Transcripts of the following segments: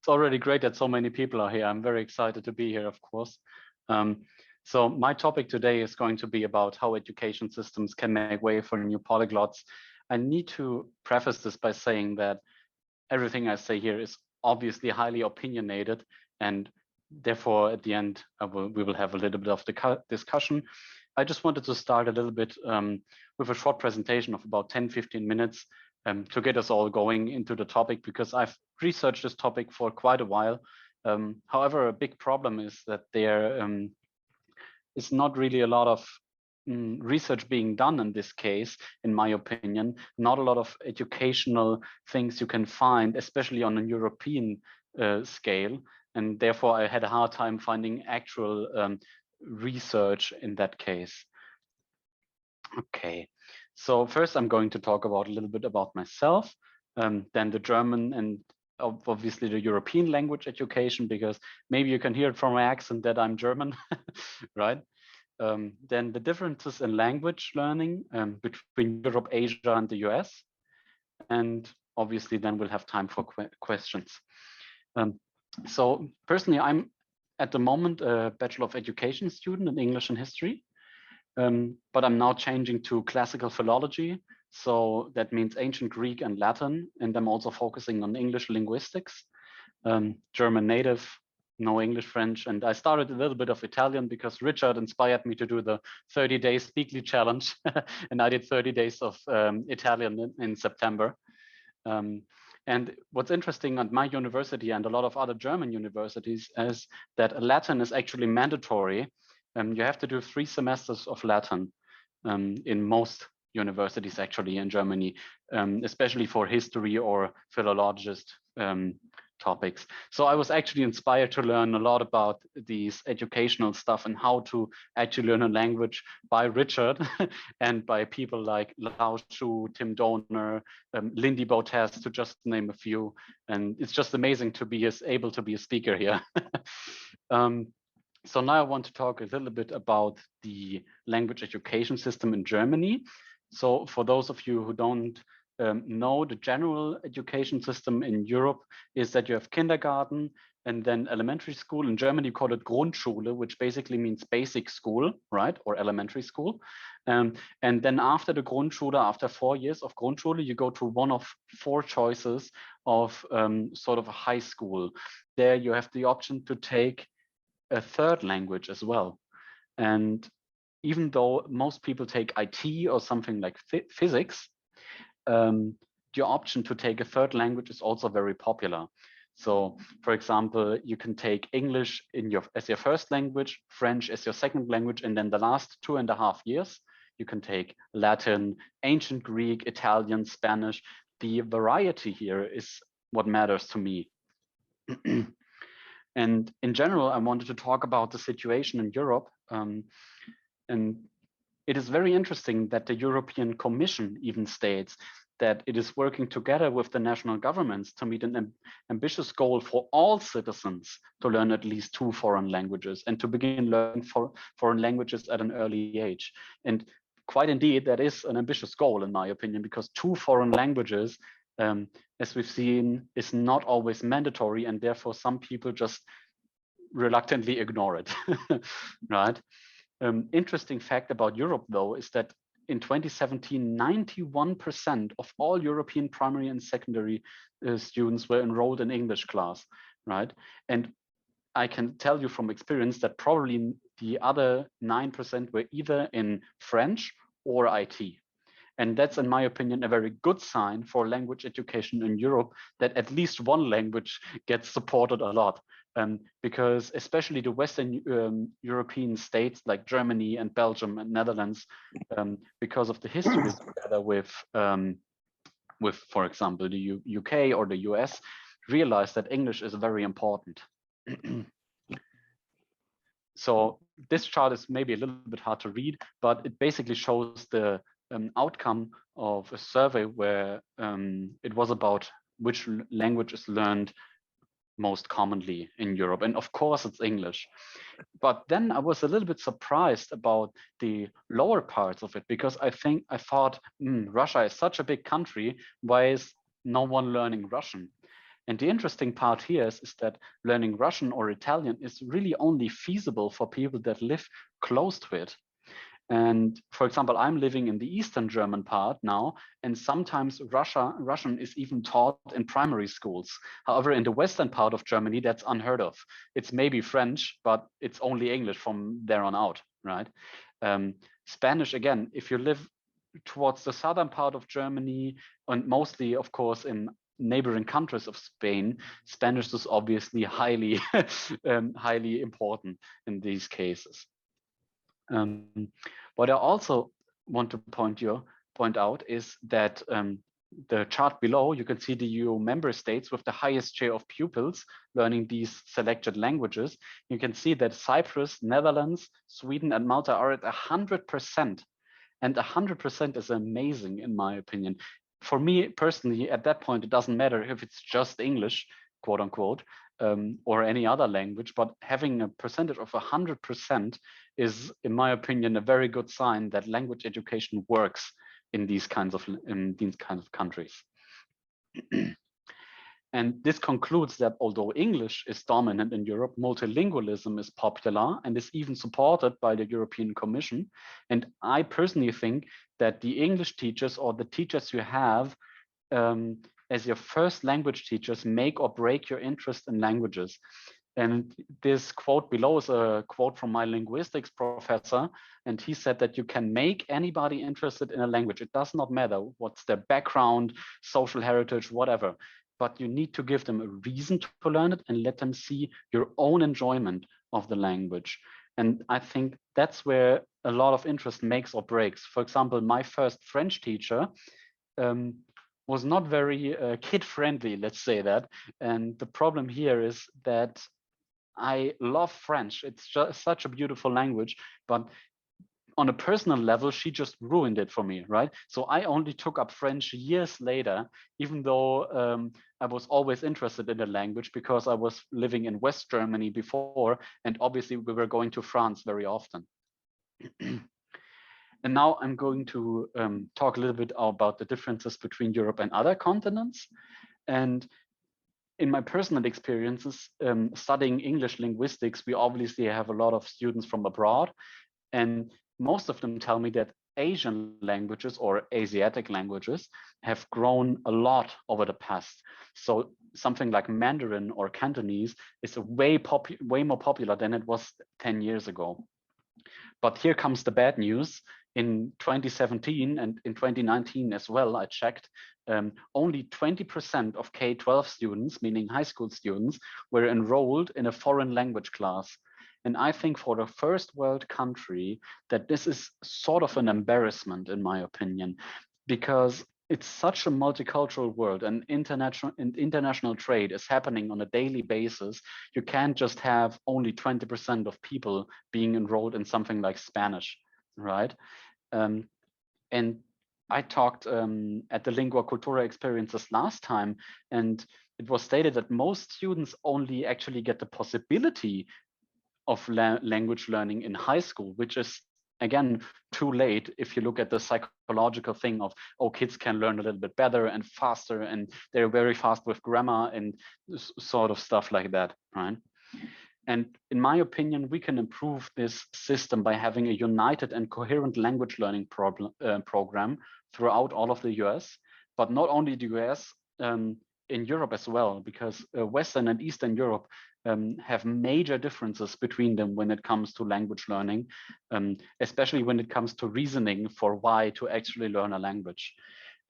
It's already great that so many people are here. I'm very excited to be here, of course. So my topic today is going to be about how education systems can make way for new polyglots. I need to preface this by saying that everything I say here is obviously highly opinionated, and therefore at the end we will have a little bit of the discussion. I just wanted to start a little bit with a short presentation of about 10-15 minutes to get us all going into the topic, because I've researched this topic for quite a while. However, a big problem is that there is not really a lot of research being done in this case, in my opinion. Not a lot of educational things you can find, especially on a European scale. And therefore, I had a hard time finding actual research in that case. Okay, so first I'm going to talk about a little bit about myself, then the German and obviously the European language education, because maybe you can hear it from my accent that I'm German, right? Then the differences in language learning between Europe, Asia, and the US. And obviously then we'll have time for questions. So personally, I'm at the moment a Bachelor of Education student in English and History, but I'm now changing to classical philology. So that means ancient Greek and Latin, and I'm also focusing on English linguistics, German native, no English, French, and I started a little bit of Italian because Richard inspired me to do the 30-day Speakly challenge, and I did 30 days of Italian in September. And what's interesting at my university and a lot of other German universities is that Latin is actually mandatory. You have to do 3 semesters of Latin in most universities actually in Germany, especially for history or philologist topics. So I was actually inspired to learn a lot about these educational stuff and how to actually learn a language by Richard and by people like Lao Shu, Tim Donner, Lindy Botes, to just name a few. And it's just amazing to be able to be a speaker here. So now I want to talk a little bit about the language education system in Germany. So for those of you who don't know, the general education system in Europe is that you have kindergarten and then elementary school. In Germany, you call it Grundschule, which basically means basic school, right? Or elementary school. And then after the Grundschule, after 4 years of Grundschule, you go to one of 4 choices of sort of a high school. There you have the option to take a 3rd language as well. And even though most people take IT or something like physics, the option to take a 3rd language is also very popular. So, for example, you can take English as your 1st language, French as your 2nd language, and then the last 2.5 years, you can take Latin, ancient Greek, Italian, Spanish. The variety here is what matters to me. And in general, I wanted to talk about the situation in Europe. And it is very interesting that the European Commission even states that it is working together with the national governments to meet an ambitious goal for all citizens to learn at least 2 foreign languages and to begin learning foreign languages at an early age. And quite indeed, that is an ambitious goal, in my opinion, because 2 foreign languages, as we've seen, is not always mandatory, and therefore some people just reluctantly ignore it, right? Interesting fact about Europe, though, is that in 2017, 91% of all European primary and secondary students were enrolled in English class, right? And I can tell you from experience that probably the other 9% were either in French or IT. And that's, in my opinion, a very good sign for language education in Europe, that at least one language gets supported a lot. Because especially the Western European states like Germany and Belgium and Netherlands, because of the history together with, for example, the UK or the US, realize that English is very important. So this chart is maybe a little bit hard to read, but it basically shows the outcome of a survey where it was about which language is learned most commonly in Europe. And of course, it's English. But then I was a little bit surprised about the lower parts of it, because I thought, Russia is such a big country. Why is no one learning Russian? And the interesting part here is that learning Russian or Italian is really only feasible for people that live close to it. And for example, I'm living in the Eastern German part now, and sometimes Russian is even taught in primary schools. However, in the Western part of Germany, that's unheard of. It's maybe French, but it's only English from there on out, right? Spanish, again, if you live towards the southern part of Germany, and mostly, of course, in neighboring countries of Spain, Spanish is obviously highly, highly important in these cases. What I also want to point out is that the chart below, you can see the EU member states with the highest share of pupils learning these selected languages. You can see that Cyprus, Netherlands, Sweden, and Malta are at 100%. And 100% is amazing, in my opinion. For me personally, at that point, it doesn't matter if it's just English, quote unquote, or any other language, but having a percentage of 100% is, in my opinion, a very good sign that language education works in these kinds of countries. And this concludes that although English is dominant in Europe, multilingualism is popular and is even supported by the European Commission. And I personally think that the English teachers or the teachers you have as your first language teachers make or break your interest in languages. And this quote below is a quote from my linguistics professor. And he said that you can make anybody interested in a language. It does not matter what's their background, social heritage, whatever. But you need to give them a reason to learn it and let them see your own enjoyment of the language. And I think that's where a lot of interest makes or breaks. For example, my first French teacher was not very kid-friendly, let's say that. And the problem here is that I love French. It's just such a beautiful language, but on a personal level, she just ruined it for me, right? So I only took up French years later, even though I was always interested in the language because I was living in West Germany before, and obviously we were going to France very often. And now I'm going to talk a little bit about the differences between Europe and other continents. And in my personal experiences, studying English linguistics, we obviously have a lot of students from abroad. And most of them tell me that Asian languages or Asiatic languages have grown a lot over the past. So something like Mandarin or Cantonese is way more popular than it was 10 years ago. But here comes the bad news. In 2017 and in 2019 as well, I checked, only 20% of K-12 students, meaning high school students, were enrolled in a foreign language class. And I think for the first world country that this is sort of an embarrassment, in my opinion, because it's such a multicultural world and international trade is happening on a daily basis. You can't just have only 20% of people being enrolled in something like Spanish, right? And I talked at the Lingua Cultura experiences last time, and it was stated that most students only actually get the possibility of language learning in high school, which is, again, too late if you look at the psychological thing of, oh, kids can learn a little bit better and faster, and they're very fast with grammar and sort of stuff like that, right? And in my opinion, we can improve this system by having a united and coherent language learning program throughout all of the US, but not only the US, in Europe as well, because Western and Eastern Europe have major differences between them when it comes to language learning, especially when it comes to reasoning for why to actually learn a language.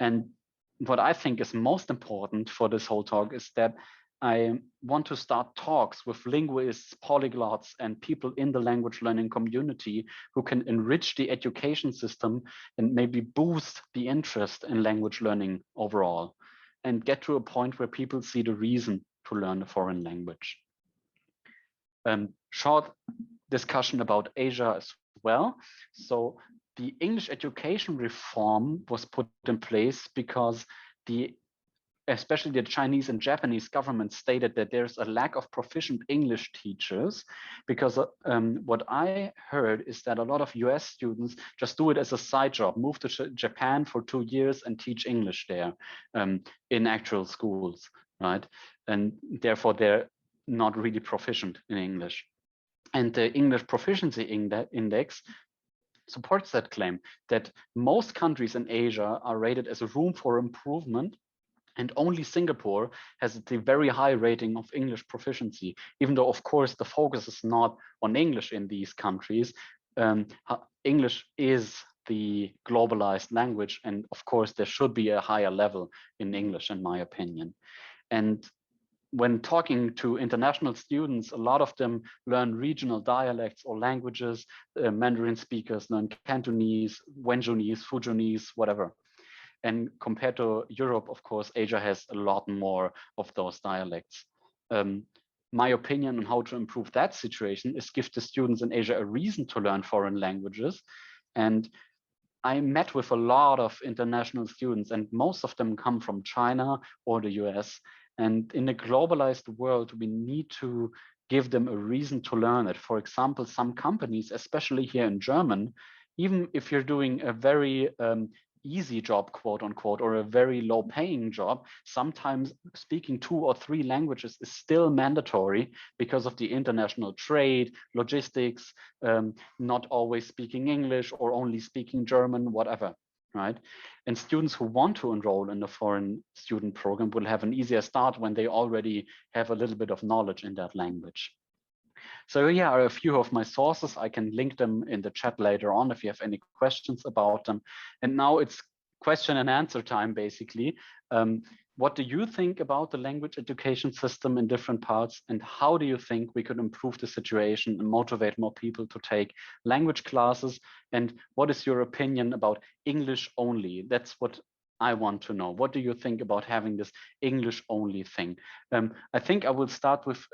And what I think is most important for this whole talk is that I want to start talks with linguists, polyglots, and people in the language learning community who can enrich the education system and maybe boost the interest in language learning overall, and get to a point where people see the reason to learn a foreign language. Short discussion about Asia as well. So the English education reform was put in place because especially the Chinese and Japanese government stated that there's a lack of proficient English teachers, because what I heard is that a lot of US students just do it as a side job, move to Japan for 2 years and teach English there in actual schools. right? And therefore they're not really proficient in English. And the English Proficiency Index supports that claim, that most countries in Asia are rated as a room for improvement, and only Singapore has the very high rating of English proficiency, even though, of course, the focus is not on English in these countries. English is the globalized language, and of course, there should be a higher level in English, in my opinion. And when talking to international students, a lot of them learn regional dialects or languages. Mandarin speakers learn Cantonese, Wenjonese, Fujonese, whatever. And compared to Europe, of course, Asia has a lot more of those dialects. My opinion on how to improve that situation is give the students in Asia a reason to learn foreign languages. And I met with a lot of international students, and most of them come from China or the US. And in a globalized world, we need to give them a reason to learn it. For example, some companies, especially here in German, even if you're doing a very easy job, quote unquote, or a very low paying job, sometimes speaking 2 or 3 languages is still mandatory because of the international trade, logistics, not always speaking English or only speaking German, whatever, right? And students who want to enroll in the foreign student program will have an easier start when they already have a little bit of knowledge in that language. So here are a few of my sources. I can link them in the chat later on if you have any questions about them. And now it's question and answer time, basically. What do you think about the language education system in different parts? And how do you think we could improve the situation and motivate more people to take language classes? And what is your opinion about English only? That's what I want to know. What do you think about having this English only thing? I think I will start with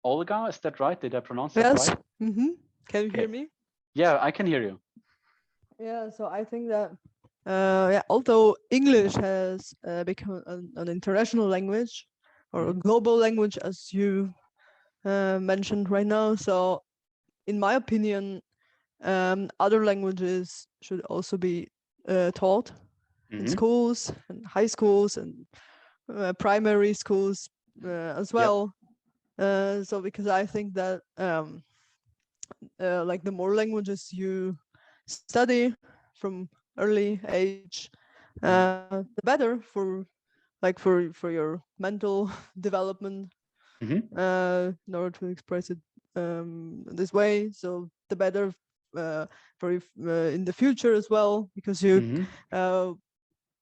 Olga, is that right? Did I pronounce that right? Mm-hmm. Can you hear me? Yeah, I can hear you. Yeah, so I think that although English has become an international language or a global language, as you mentioned right now, so in my opinion, other languages should also be taught in schools and high schools and primary schools as well. So because I think that like the more languages you study from early age, the better for your mental development, in order to express it this way. So the better for in the future as well, because you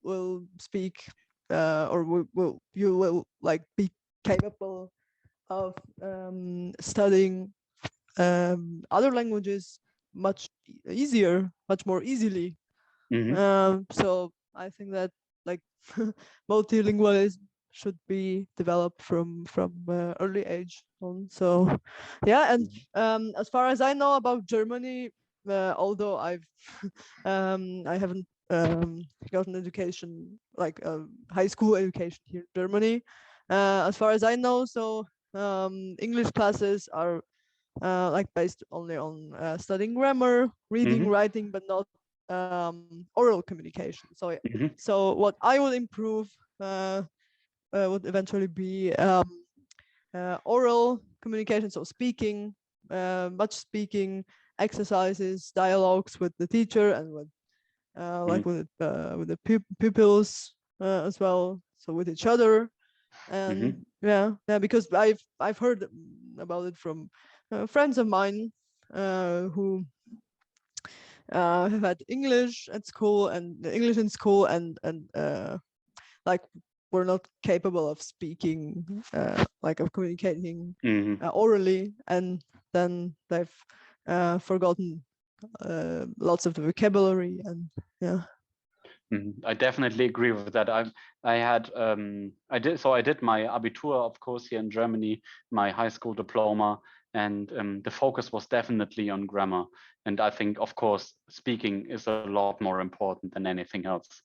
will speak or you will like be capable of studying other languages much easier, much more easily. So I think that like multilingualism should be developed from early age on. So yeah, and as far as I know about Germany, although I've I haven't gotten education like high school education here in Germany, as far as I know, so English classes are like based only on studying grammar, reading, writing, but not oral communication. So so what I would improve would eventually be oral communication, so speaking, much speaking, exercises, dialogues with the teacher and with like with the pupils as well, so with each other. And yeah, because I've heard about it from friends of mine who have had English at school and English in school and like were not capable of speaking, like of communicating orally, and then they've forgotten lots of the vocabulary. And yeah. I definitely agree with that. I did my Abitur, of course, here in Germany, my high school diploma, and the focus was definitely on grammar. And I think, of course, speaking is a lot more important than anything else.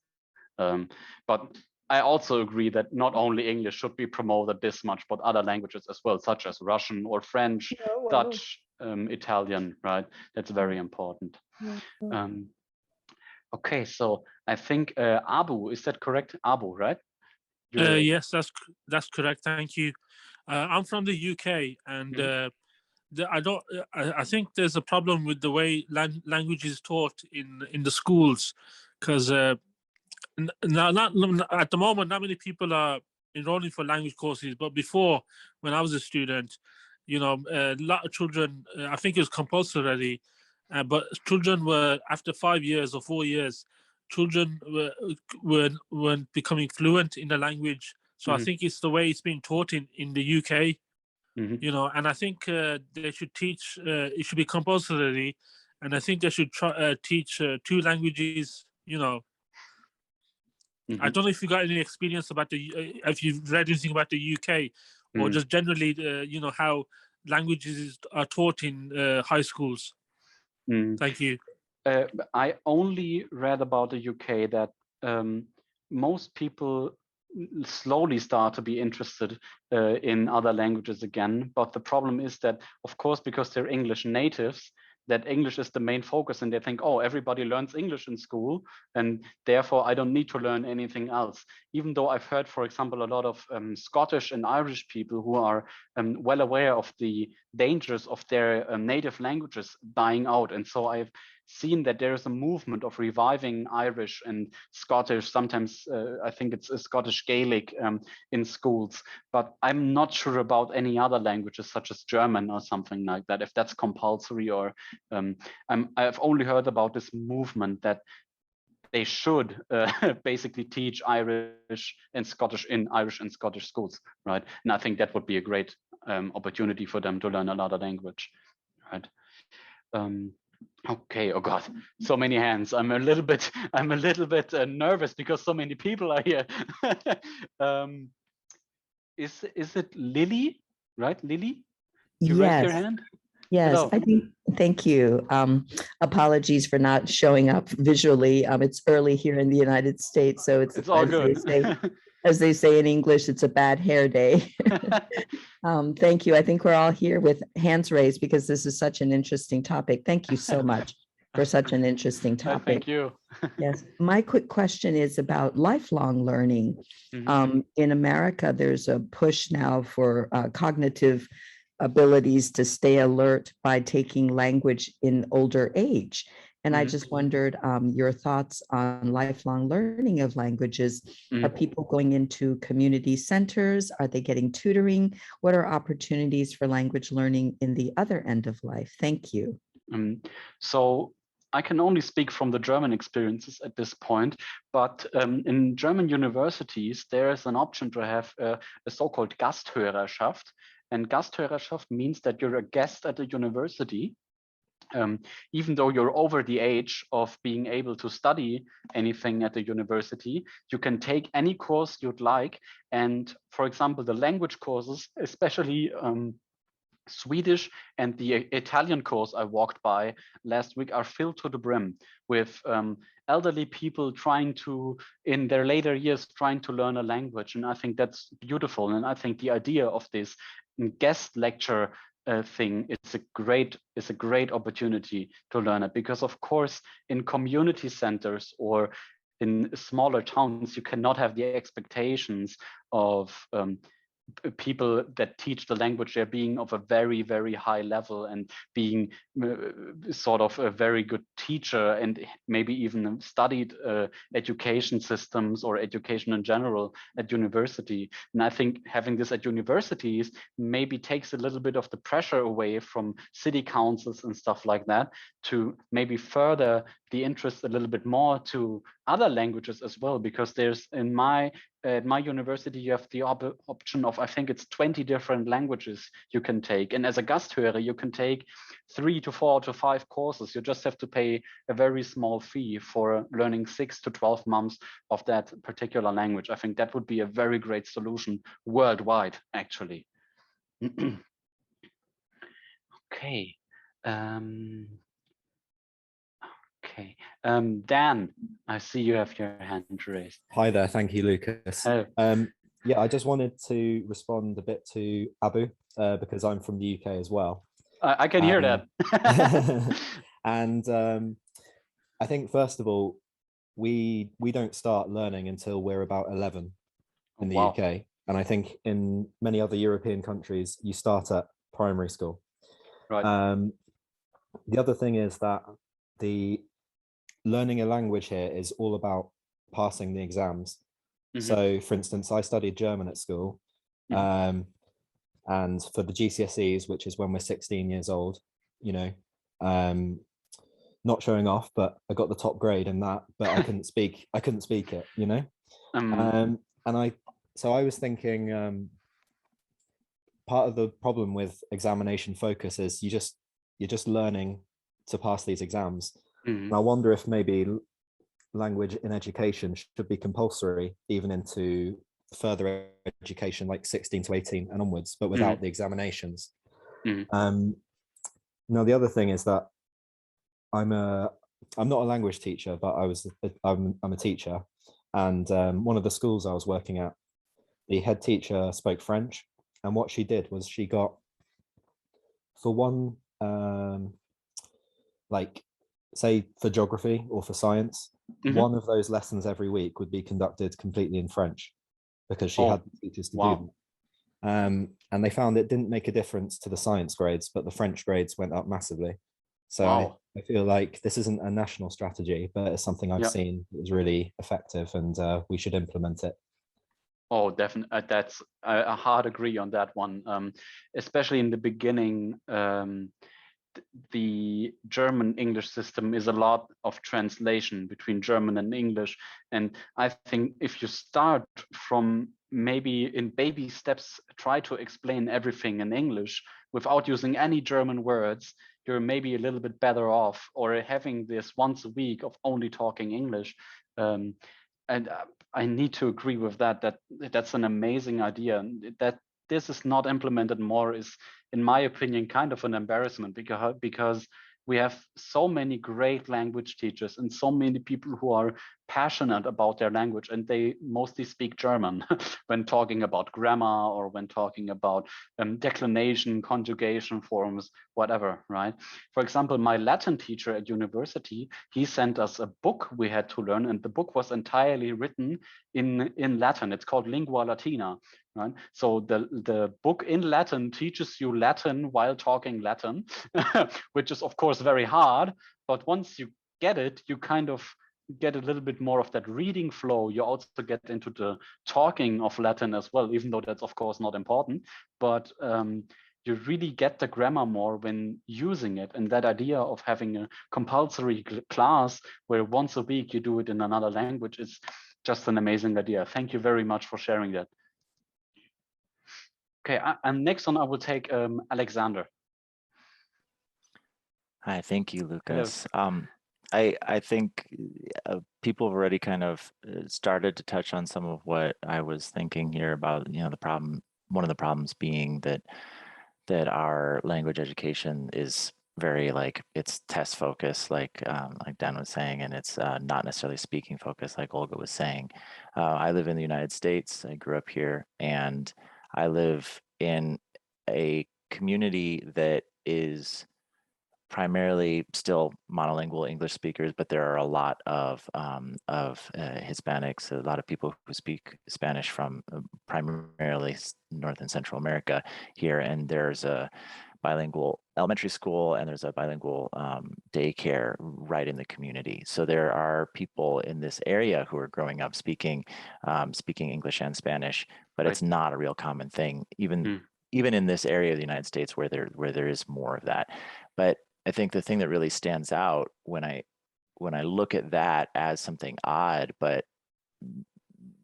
But I also agree that not only English should be promoted this much, but other languages as well, such as Russian or French, Dutch, Italian, right? That's very important. Okay, so I think Abu, is that correct? Abu, right? Yes, that's correct. Thank you. I'm from the UK, and I think there's a problem with the way language is taught in the schools, because now, not at the moment, not many people are enrolling for language courses. But before, when I was a student, a lot of children, I think it was compulsory, but children were, after 5 years or 4 years, children weren't becoming fluent in the language. So I think it's the way it's being taught in the UK, and I think they should teach, it should be compulsory, and I think they should teach 2 languages, I don't know if you got any experience about if you've read anything about the UK, or just generally, how languages are taught in high schools. Thank you. I only read about the UK that most people slowly start to be interested in other languages again. But the problem is that, of course, because they're English natives, that English is the main focus, and they think, oh, everybody learns English in school, and therefore I don't need to learn anything else. Even though I've heard, for example, a lot of Scottish and Irish people who are well aware of the dangers of their native languages dying out. And so I've seen that there is a movement of reviving Irish and Scottish, sometimes I think it's a Scottish Gaelic in schools, but I'm not sure about any other languages such as German or something like that, if that's compulsory, or I've only heard about this movement that they should basically teach Irish and Scottish in Irish and Scottish schools, right? And I think that would be a great opportunity for them to learn another language, right? Okay. Oh God, so many hands. I'm a little bit nervous because so many people are here. Is it Lily? Right, Lily? You raised your hand. Yes, Hello. I think. Thank you. Apologies for not showing up visually. It's early here in the United States, so it's all good. As they say in English, it's a bad hair day. Thank you. I think we're all here with hands raised because this is such an interesting topic. Thank you so much for such an interesting topic. Thank you. Yes. My quick question is about lifelong learning. In America, there's a push now for cognitive abilities to stay alert by taking language in older age. And I just wondered your thoughts on lifelong learning of languages. Are people going into community centers? Are they getting tutoring? What are opportunities for language learning in the other end of life? Thank you. So I can only speak from the German experiences at this point, but in German universities, there is an option to have a so-called Gasthörerschaft. And Gasthörerschaft means that you're a guest at the university, even though you're over the age of being able to study anything at the university. You can take any course you'd like. And for example, the language courses, especially Swedish and the Italian course I walked by last week, are filled to the brim with elderly people trying to, in their later years, trying to learn a language. And I think that's beautiful. And I think the idea of this guest lecture thing, it's a great opportunity to learn it, because of course in community centers or in smaller towns you cannot have the expectations of people that teach the language there being of a very, very high level and being sort of a very good teacher and maybe even studied education systems or education in general at university. And I think having this at universities maybe takes a little bit of the pressure away from city councils and stuff like that to maybe further the interest a little bit more to other languages as well, because there's at my university, you have the option of, I think it's 20 different languages you can take. And as a Gasthörer, you can take 3 to 4 to 5 courses. You just have to pay a very small fee for learning 6 to 12 months of that particular language. I think that would be a very great solution worldwide, actually. Okay. Okay, Dan, I see you have your hand raised. Hi there, thank you, Lucas. Yeah, I just wanted to respond a bit to Abu because I'm from the UK as well. I can hear that. And I think first of all, we don't start learning until we're about 11. in the Wow. UK. And I think in many other European countries, you start at primary school. Right. The other thing is that the learning a language here is all about passing the exams. So, for instance, I studied German at school. And for the GCSEs, which is when we're 16 years old, you know, not showing off, but I got the top grade in that, but I couldn't speak it, you know. And I was thinking, part of the problem with examination focus is you're just learning to pass these exams. And I wonder if maybe language in education should be compulsory even into further education, like 16 to 18 and onwards, but without the examinations. Now the other thing is that I'm not a language teacher, but I'm a teacher, and one of the schools I was working at, the head teacher spoke French, and what she did was she got, for one, like say for geography or for science, one of those lessons every week would be conducted completely in French, because she had the teachers to do them. And they found it didn't make a difference to the science grades, but the French grades went up massively. So I feel like this isn't a national strategy, but it's something I've seen that is really effective, and we should implement it. Oh, definitely. That's a hard agree on that one. Especially in the beginning, the German English system is a lot of translation between German and English. And I think if you start from maybe in baby steps, try to explain everything in English without using any German words, you're maybe a little bit better off, or having this once a week of only talking English. And I need to agree with that. That's an amazing idea. That this is not implemented more is, in my opinion, kind of an embarrassment, because we have so many great language teachers and so many people who are passionate about their language, and they mostly speak German when talking about grammar or when talking about declination, conjugation forms, whatever, right? For example, my Latin teacher at university, he sent us a book we had to learn, and the book was entirely written in Latin. It's called Lingua Latina, right? So the book in Latin teaches you Latin while talking Latin, which is of course very hard, but once you get it, you kind of get a little bit more of that reading flow. You also get into the talking of Latin as well, even though that's of course not important, but you really get the grammar more when using it. And that idea of having a compulsory class where once a week you do it in another language is just an amazing idea. Thank you very much for sharing that. Okay, and next on I will take Alexander. Hi, thank you, Lukas. I think people have already kind of started to touch on some of what I was thinking here about, you know, the problem. One of the problems being that our language education is very, like, it's test focused, like Dan was saying, and it's not necessarily speaking focused, like Olga was saying. I live in the United States. I grew up here, and I live in a community that is primarily still monolingual English speakers, but there are a lot of Hispanics, a lot of people who speak Spanish from primarily North and Central America here. And there's a bilingual elementary school, and there's a bilingual daycare right in the community. So there are people in this area who are growing up speaking English and Spanish, but it's not a real common thing, even in this area of the United States where there is more of that. But I think the thing that really stands out when I look at that as something odd, but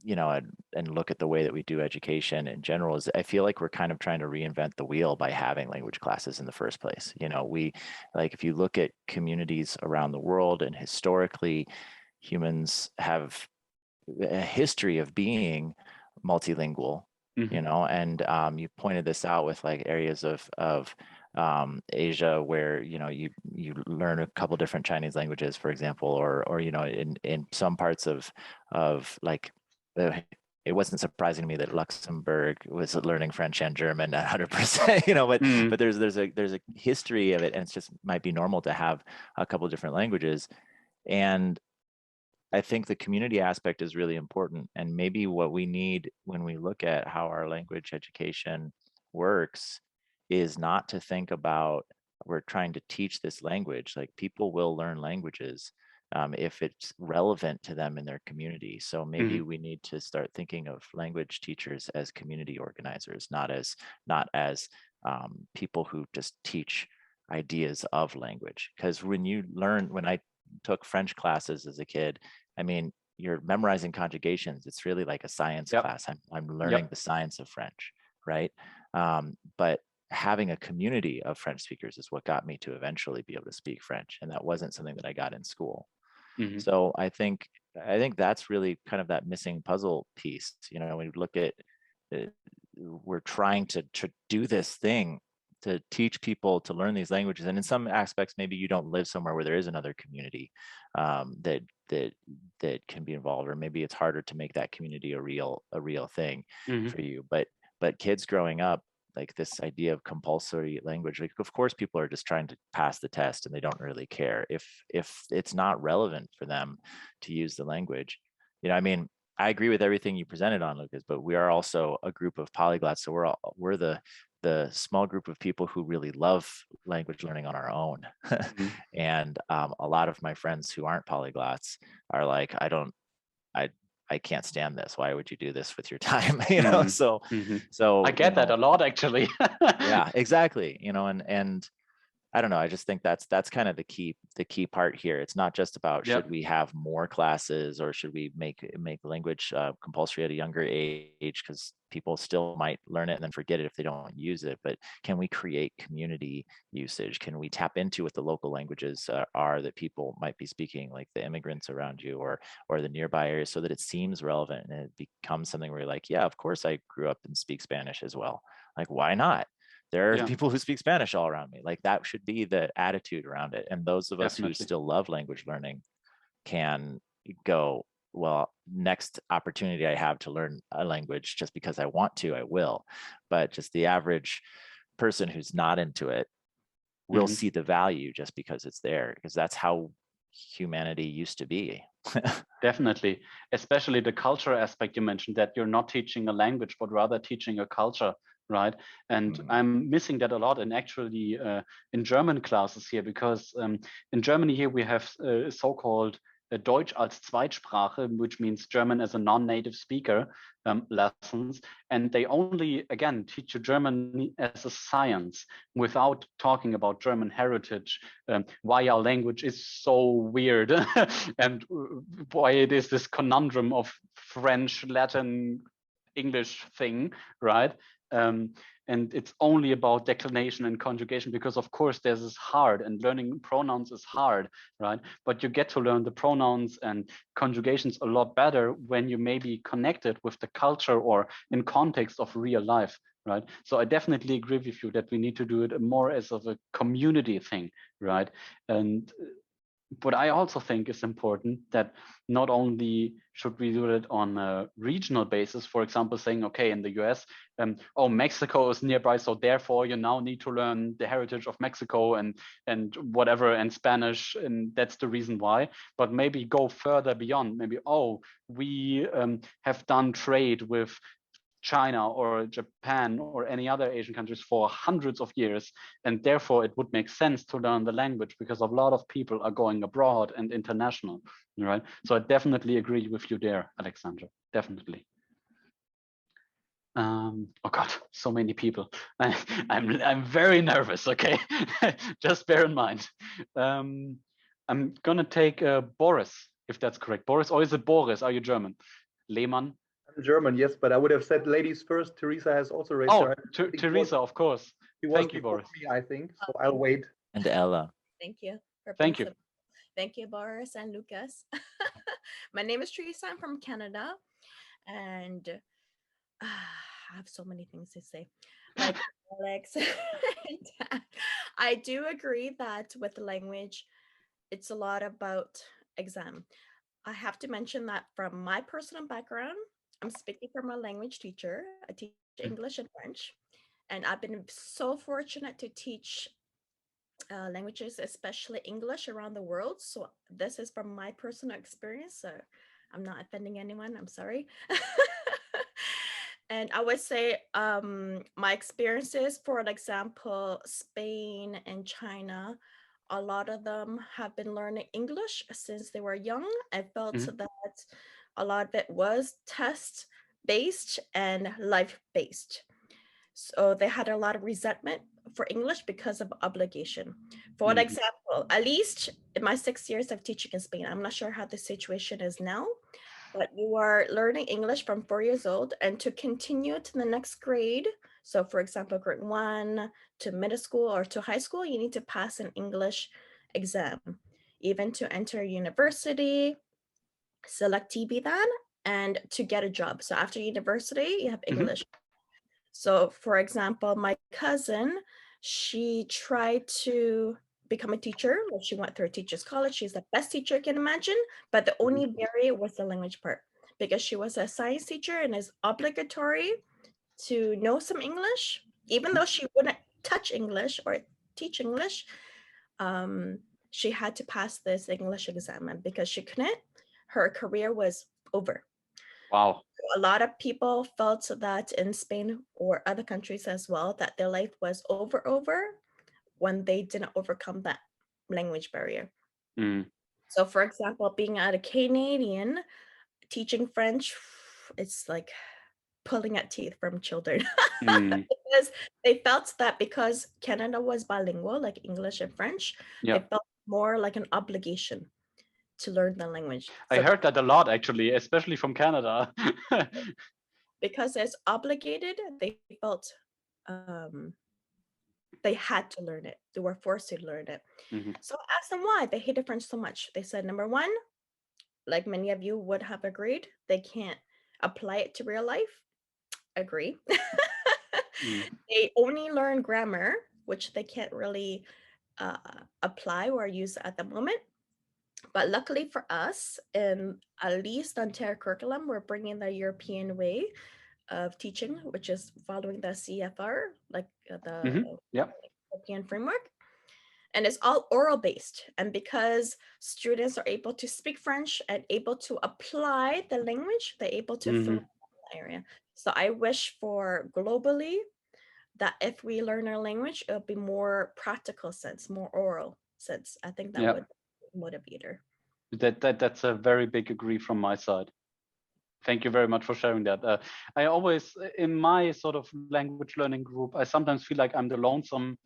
you know, and look at the way that we do education in general, is I feel like we're kind of trying to reinvent the wheel by having language classes in the first place. You know, if you look at communities around the world, and historically, humans have a history of being multilingual. You know, and you pointed this out with like areas of Asia where, you know, you learn a couple different Chinese languages, for example, or you know, in some parts of like, it wasn't surprising to me that Luxembourg was learning French and German 100%, you know, but there's a history of it, and it's just might be normal to have a couple different languages. And I think the community aspect is really important. And maybe what we need when we look at how our language education works is not to think about we're trying to teach this language. Like, people will learn languages if it's relevant to them in their community. So maybe we need to start thinking of language teachers as community organizers, not as people who just teach ideas of language. Because when I took French classes as a kid, I mean, you're memorizing conjugations. It's really like a science class. I'm learning the science of French, right? But having a community of French speakers is what got me to eventually be able to speak French, and that wasn't something that I got in school. So I think that's really kind of that missing puzzle piece. You know, when you look at, we're trying to do this thing to teach people to learn these languages, and in some aspects, maybe you don't live somewhere where there is another community that can be involved, or maybe it's harder to make that community a real thing for you. But kids growing up, like, this idea of compulsory language, like, of course people are just trying to pass the test and they don't really care if it's not relevant for them to use the language. You know, I mean, I agree with everything you presented on, Lukas, but we are also a group of polyglots. So we're the small group of people who really love language learning on our own. And a lot of my friends who aren't polyglots are like, I can't stand this. Why would you do this with your time? You know, so I get that a lot, actually. Yeah, exactly. You know, and I don't know. I just think that's kind of the key part here. It's not just about should we have more classes, or should we make language compulsory at a younger age, because people still might learn it and then forget it if they don't use it. But can we create community usage? Can we tap into what the local languages are that people might be speaking, like the immigrants around you or the nearby areas, so that it seems relevant and it becomes something where you're like, yeah, of course I grew up and speak Spanish as well. Like, why not? There are people who speak Spanish all around me. Like, that should be the attitude around it. And those of us who still love language learning can go, well, next opportunity I have to learn a language, just because I want to, I will. But just the average person who's not into it will see the value just because it's there, because that's how humanity used to be. Definitely, especially the culture aspect you mentioned, that you're not teaching a language, but rather teaching a culture, right? And I'm missing that a lot, and actually in German classes here, because in Germany here we have so-called Deutsch als Zweitsprache, which means German as a non-native speaker lessons, and they only, again, teach you German as a science without talking about German heritage, why our language is so weird, and why it is this conundrum of French, Latin, English thing, right? And it's only about declination and conjugation, because of course this is hard, and learning pronouns is hard, right? But you get to learn the pronouns and conjugations a lot better when you may be connected with the culture or in context of real life, right? So I definitely agree with you that we need to do it more as of a community thing, right? And what I also think is important, that not only should we do it on a regional basis, for example, saying, okay, in the US, oh, Mexico is nearby, so therefore you now need to learn the heritage of Mexico and whatever, and Spanish, and that's the reason why. But maybe go further beyond. Maybe, oh, we have done trade with China or Japan or any other Asian countries for hundreds of years, and therefore it would make sense to learn the language, because a lot of people are going abroad and international, right? So I definitely agree with you there, Alexandra, definitely. Oh God, so many people. I'm very nervous, okay? Just bear in mind. I'm gonna take Boris, if that's correct. Boris, or is it Boris? Are you German? Lehmann? I'm German, yes, but I would have said ladies first. Teresa has also raised her hand. Teresa, of course. Thank you, Boris. Me, I think, so I'll wait. And Ella. Thank you. Thank you. Thank you, Boris and Lukas. My name is Teresa. I'm from Canada, and I have so many things to say. Like Alex, I do agree that with the language, it's a lot about exam. I have to mention that from my personal background, I'm speaking from a language teacher. I teach English and French, and I've been so fortunate to teach languages, especially English, around the world. So this is from my personal experience. So I'm not offending anyone. I'm sorry. And I would say my experiences, for example, Spain and China, a lot of them have been learning English since they were young. I felt that a lot of it was test based and life based. So they had a lot of resentment for English because of obligation. For an example, at least in my 6 years of teaching in Spain, I'm not sure how the situation is now, but you are learning English from 4 years old, and to continue to the next grade, so for example, grade 1 to middle school or to high school, you need to pass an English exam. Even to enter university, selectividad, and to get a job. So after university, you have English. So for example, my cousin, she tried to become a teacher. Like, she went through a teacher's college. She's the best teacher you can imagine, but the only barrier was the language part, because she was a science teacher and it's obligatory to know some English, even though she wouldn't touch English or teach English. She had to pass this English exam, and because she couldn't, her career was over. Wow. A lot of people felt that in Spain or other countries as well, that their life was over when they didn't overcome that language barrier. So for example, being a Canadian, teaching French, it's like pulling at teeth from children. Because they felt that because Canada was bilingual, like English and French, it felt more like an obligation to learn the language. I heard that a lot, actually, especially from Canada. Because it's obligated, they felt they had to learn it. They were forced to learn it. So I asked them why they hated French so much. They said, number one, like many of you would have agreed, they can't apply it to real life. Agree. They only learn grammar, which they can't really apply or use at the moment. But luckily for us, in at least Ontario curriculum, we're bringing the European way of teaching, which is following the CFR, like the European framework. And it's all oral based. And because students are able to speak French and able to apply the language, they're able to fill the area. So I wish for globally that if we learn our language, it'll be more practical sense, more oral sense. I think that would be a motivator. That's a very big agree from my side. Thank you very much for sharing that. I always, in my sort of language learning group, I sometimes feel like I'm the lonesome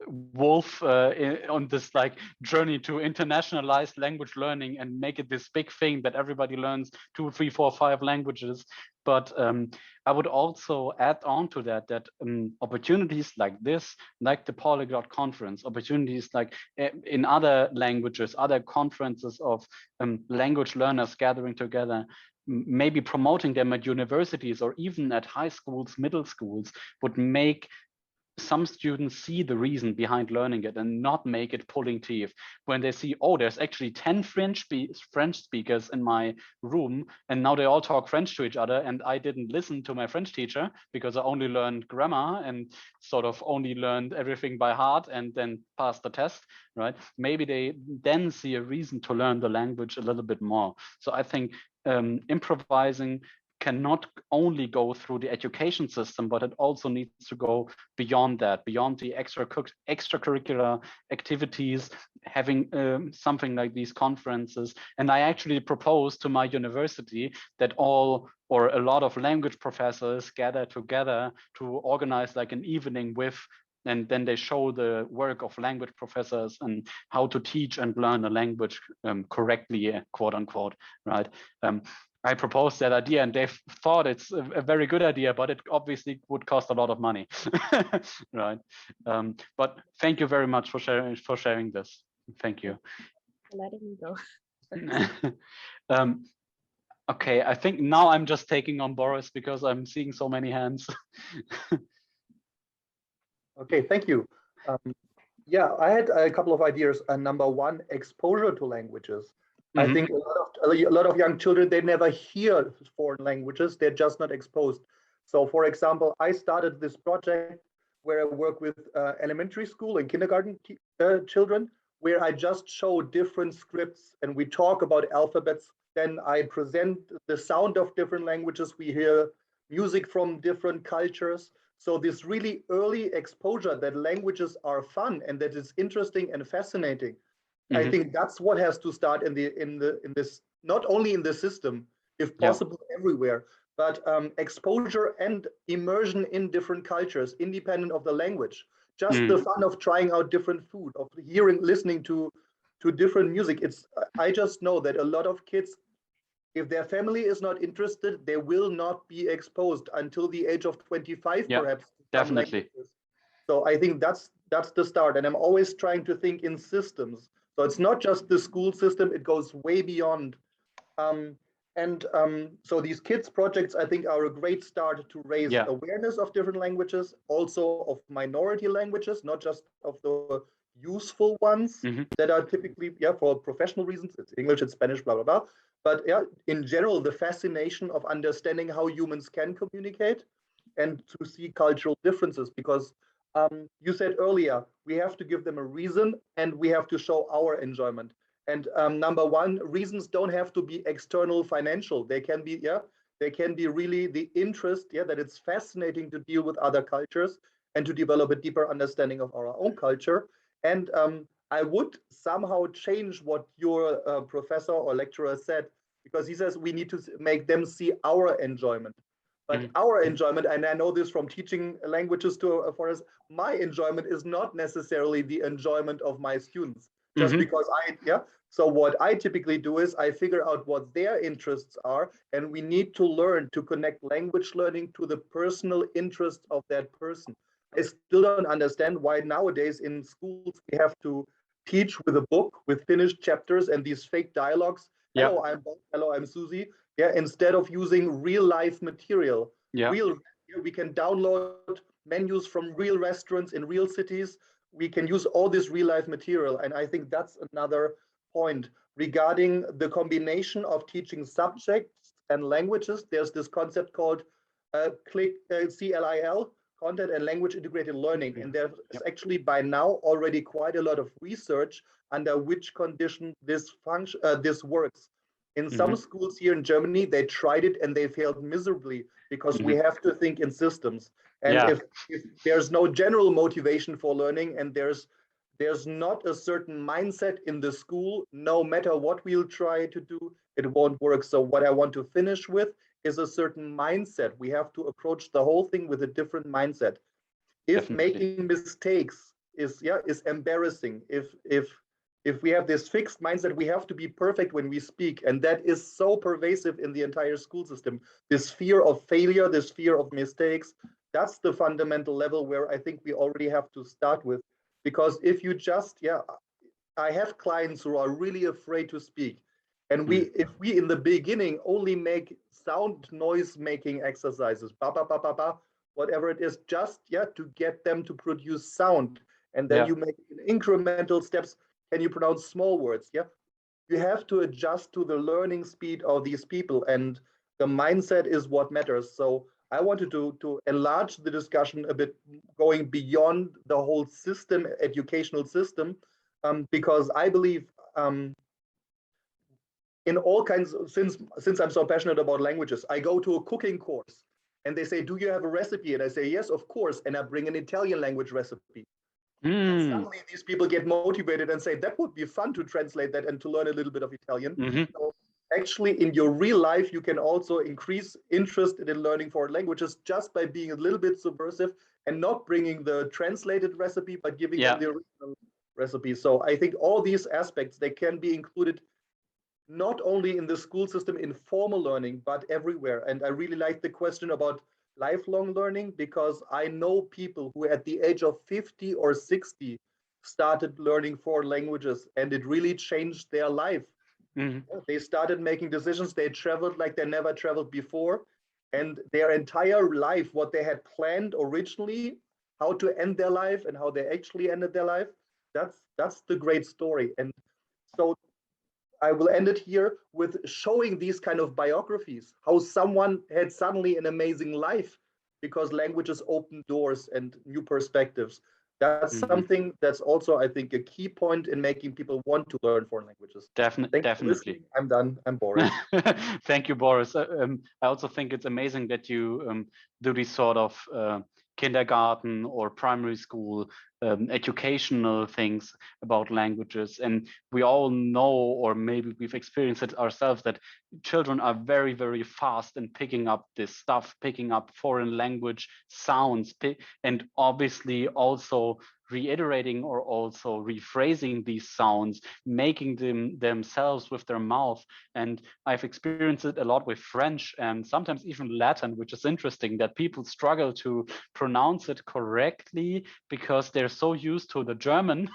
wolf on this like journey to internationalize language learning and make it this big thing that everybody learns 2, 3, 4, 5 languages. But I would also add on to that opportunities like this, like the Polyglot conference, opportunities like in other languages, other conferences of language learners gathering together, maybe promoting them at universities or even at high schools, middle schools, would make some students see the reason behind learning it and not make it pulling teeth. When they see, oh, there's actually 10 French speakers in my room, and now they all talk French to each other, and I didn't listen to my French teacher because I only learned grammar and sort of only learned everything by heart and then passed the test, right? Maybe they then see a reason to learn the language a little bit more. So I think improvising cannot only go through the education system, but it also needs to go beyond that, beyond the extracurricular activities, having something like these conferences. And I actually proposed to my university that all or a lot of language professors gather together to organize like an evening with, and then they show the work of language professors and how to teach and learn a language correctly, quote unquote, right? I proposed that idea and they thought it's a very good idea, but it obviously would cost a lot of money, right? But thank you very much for sharing this. Thank you. Letting me go. Okay, I think now I'm just taking on Boris because I'm seeing so many hands. Okay, thank you. Yeah, I had a couple of ideas. Number one, exposure to languages. I think a lot of young children, they never hear foreign languages. They're just not exposed. So for example, I started this project where I work with elementary school and kindergarten children, where I just show different scripts and we talk about alphabets. Then I present the sound of different languages. We hear music from different cultures. So this really early exposure that languages are fun and that it's interesting and fascinating. I think that's what has to start in this, not only in the system, if possible everywhere, but exposure and immersion in different cultures, independent of the language. Just the fun of trying out different food, of listening to different music. I just know that a lot of kids, if their family is not interested, they will not be exposed until the age of 25, perhaps. Definitely. So I think that's the start. And I'm always trying to think in systems. So it's not just the school system, it goes way beyond. So these kids projects, I think, are a great start to raise awareness of different languages, also of minority languages, not just of the useful ones that are typically, for professional reasons, it's English, it's Spanish, blah, blah, blah. But in general, the fascination of understanding how humans can communicate and to see cultural differences, because you said earlier, we have to give them a reason and we have to show our enjoyment. And number one, reasons don't have to be external financial. They can be, they can be really the interest, that it's fascinating to deal with other cultures and to develop a deeper understanding of our own culture. And I would somehow change what your professor or lecturer said, because he says we need to make them see our enjoyment. But our enjoyment, and I know this from teaching languages to foreigners, my enjoyment is not necessarily the enjoyment of my students. Just because so what I typically do is I figure out what their interests are, and we need to learn to connect language learning to the personal interests of that person. I still don't understand why nowadays in schools we have to teach with a book with finished chapters and these fake dialogues. Hello, I'm Bob. Hello, I'm Susie. Instead of using real life material. We can download menus from real restaurants in real cities. We can use all this real life material. And I think that's another point regarding the combination of teaching subjects and languages. There's this concept called CLIL, content and language integrated learning. And there's actually by now already quite a lot of research under which condition this works. In some schools here in Germany, they tried it and they failed miserably because we have to think in systems. And if there's no general motivation for learning and there's not a certain mindset in the school, no matter what we'll try to do, it won't work. So what I want to finish with is a certain mindset. We have to approach the whole thing with a different mindset. If making mistakes is embarrassing, if we have this fixed mindset, we have to be perfect when we speak. And that is so pervasive in the entire school system. This fear of failure, this fear of mistakes, that's the fundamental level where I think we already have to start with. Because if you just, I have clients who are really afraid to speak. And if we in the beginning only make sound noise making exercises, whatever it is, just to get them to produce sound. And then you make incremental steps. Can you pronounce small words? You have to adjust to the learning speed of these people, and the mindset is what matters. So I wanted to enlarge the discussion a bit, going beyond the whole system, educational system, because I believe in all kinds of, since I'm so passionate about languages, I go to a cooking course and they say, do you have a recipe? And I say, yes, of course. And I bring an Italian language recipe. And suddenly these people get motivated and say, that would be fun to translate that and to learn a little bit of Italian. So actually, in your real life, you can also increase interest in learning foreign languages just by being a little bit subversive and not bringing the translated recipe, but giving them the original recipe. So I think all these aspects, they can be included not only in the school system in formal learning, but everywhere. And I really like the question about lifelong learning, because I know people who at the age of 50 or 60 started learning foreign languages and it really changed their life. They started making decisions. They traveled like they never traveled before, and their entire life, what they had planned originally, how to end their life and how they actually ended their life, that's the great story. And so I will end it here with showing these kind of biographies, how someone had suddenly an amazing life because languages open doors and new perspectives. That's something that's also, I think, a key point in making people want to learn foreign languages. Definitely. I'm done. I'm Boris. Thank you, Boris. I also think it's amazing that you do these sort of kindergarten or primary school educational things about languages. And we all know, or maybe we've experienced it ourselves, that children are very, very fast in picking up this stuff, picking up foreign language sounds, and obviously also reiterating or also rephrasing these sounds, making them themselves with their mouth. And I've experienced it a lot with French and sometimes even Latin, which is interesting that people struggle to pronounce it correctly because they're so used to the German,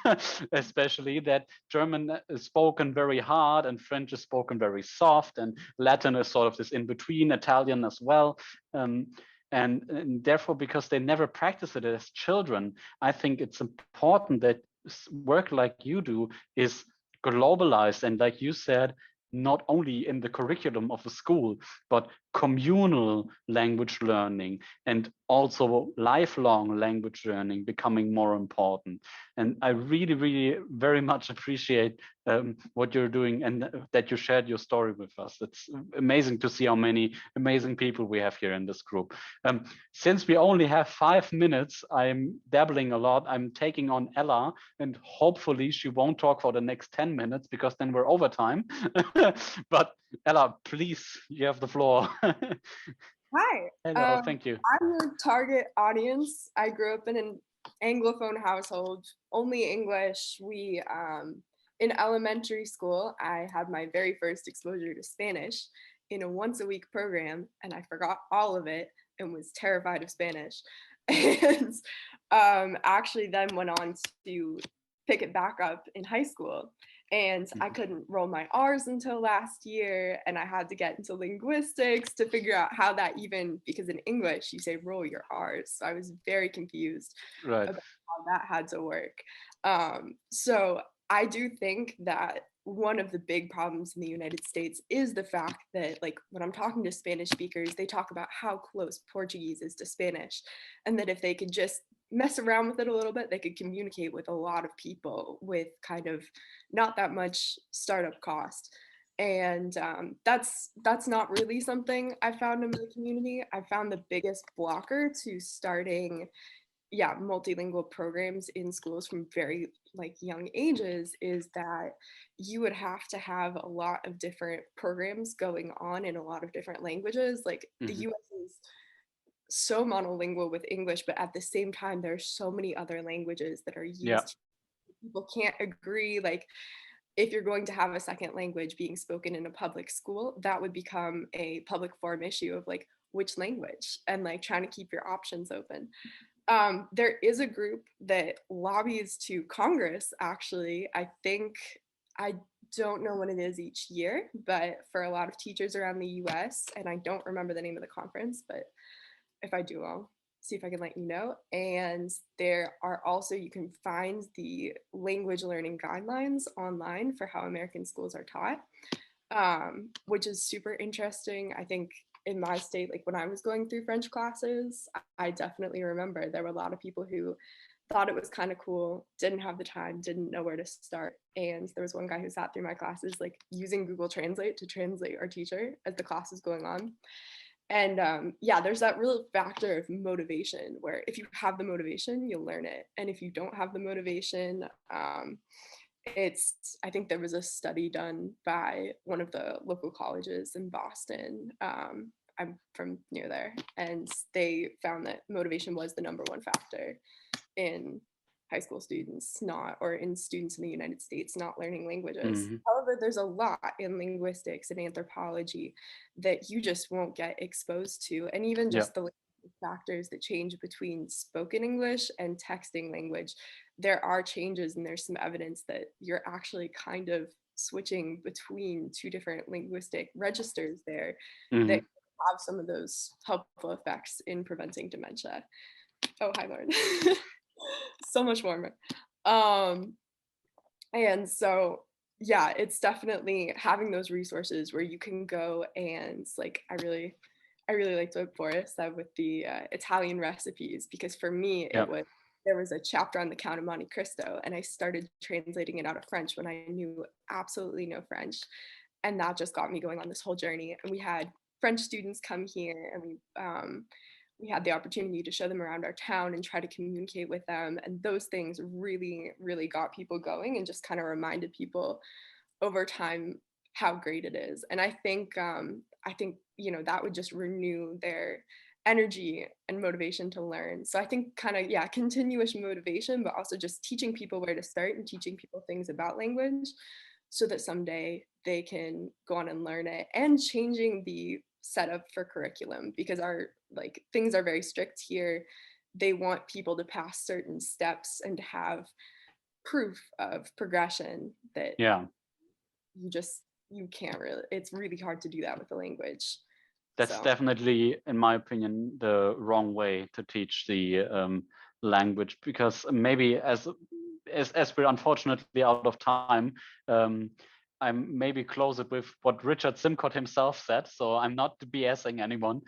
especially, that German is spoken very hard and French is spoken very soft, and Latin is sort of this in between, Italian as well. And therefore, because they never practice it as children, I think it's important that work like you do is globalized, and like you said, not only in the curriculum of a school, but communal language learning and also lifelong language learning becoming more important. And I really, really very much appreciate what you're doing and that you shared your story with us. It's amazing to see how many amazing people we have here in this group. Since we only have 5 minutes, I'm dabbling a lot. I'm taking on Ella, and hopefully she won't talk for the next 10 minutes because then we're over time. But Ella, please, you have the floor. Hi. Hello, thank you. I'm your target audience. I grew up in an Anglophone household, only English. We, in elementary school, I had my very first exposure to Spanish in a once-a-week program, and I forgot all of it and was terrified of Spanish. And actually then went on to pick it back up in high school. And I couldn't roll my R's until last year, and I had to get into linguistics to figure out how that even, because in English you say roll your R's. So I was very confused about how that had to work. So I do think that one of the big problems in the United States is the fact that, like, when I'm talking to Spanish speakers, they talk about how close Portuguese is to Spanish, and that if they could just mess around with it a little bit, they could communicate with a lot of people with kind of not that much startup cost. And that's not really something I found in my community. I found the biggest blocker to starting multilingual programs in schools from very young ages is that you would have to have a lot of different programs going on in a lot of different languages. Like the US is so monolingual with English, but at the same time, there's so many other languages that are used. People can't agree. Like, if you're going to have a second language being spoken in a public school, that would become a public forum issue of like which language, and like trying to keep your options open. There is a group that lobbies to Congress, actually. I don't know when it is each year, but for a lot of teachers around the US, and I don't remember the name of the conference, but if I do, I'll see if I can let you know. And there are also, you can find the language learning guidelines online for how American schools are taught, which is super interesting. I think in my state, like when I was going through French classes, I definitely remember there were a lot of people who thought it was kind of cool, didn't have the time, didn't know where to start. And there was one guy who sat through my classes like using Google Translate to translate our teacher as the class was going on. And there's that real factor of motivation where if you have the motivation, you'll learn it. And if you don't have the motivation, I think there was a study done by one of the local colleges in Boston. I'm from near there, and they found that motivation was the #1 factor in high school students in students in the United States not learning languages. However, there's a lot in linguistics and anthropology that you just won't get exposed to. And even just the factors that change between spoken English and texting language, there are changes, and there's some evidence that you're actually kind of switching between two different linguistic registers there that have some of those helpful effects in preventing dementia. Oh, hi, Lauren. So much warmer. And so, it's definitely having those resources where you can go and like, I really liked what Boris said with the Italian recipes, because for me, there was a chapter on the Count of Monte Cristo, and I started translating it out of French when I knew absolutely no French. And that just got me going on this whole journey. And we had French students come here, and we had the opportunity to show them around our town and try to communicate with them. And those things really, really got people going and just kind of reminded people over time how great it is. And I think, you know, that would just renew their energy and motivation to learn. So I think kind of, yeah, continuous motivation, but also just teaching people where to start and teaching people things about language so that someday they can go on and learn it, and changing the setup for curriculum, because our like things are very strict here. They want people to pass certain steps and to have proof of progression that you can't really, it's really hard to do that with the language. That's definitely, in my opinion, the wrong way to teach the language, because maybe as we're unfortunately out of time, I'm maybe closer with what Richard Simcott himself said, so I'm not BSing anyone.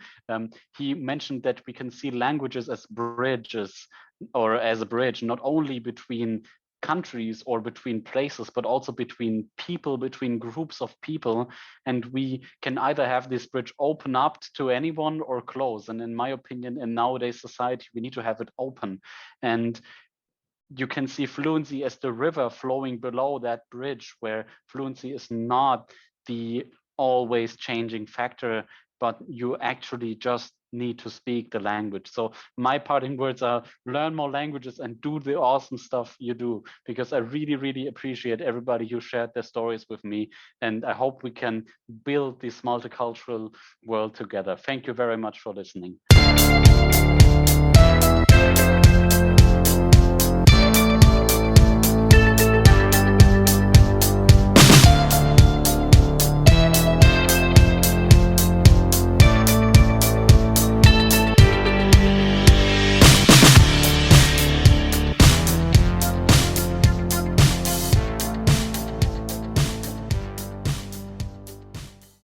He mentioned that we can see languages as bridges, or as a bridge, not only between countries or between places, but also between people, between groups of people. And we can either have this bridge open up to anyone or close. And in my opinion, in nowadays society, we need to have it open. And you can see fluency as the river flowing below that bridge, where fluency is not the always changing factor, but you actually just need to speak the language. So my parting words are: learn more languages and do the awesome stuff you do, because I really, really appreciate everybody who shared their stories with me. And I hope we can build this multicultural world together. Thank you very much for listening.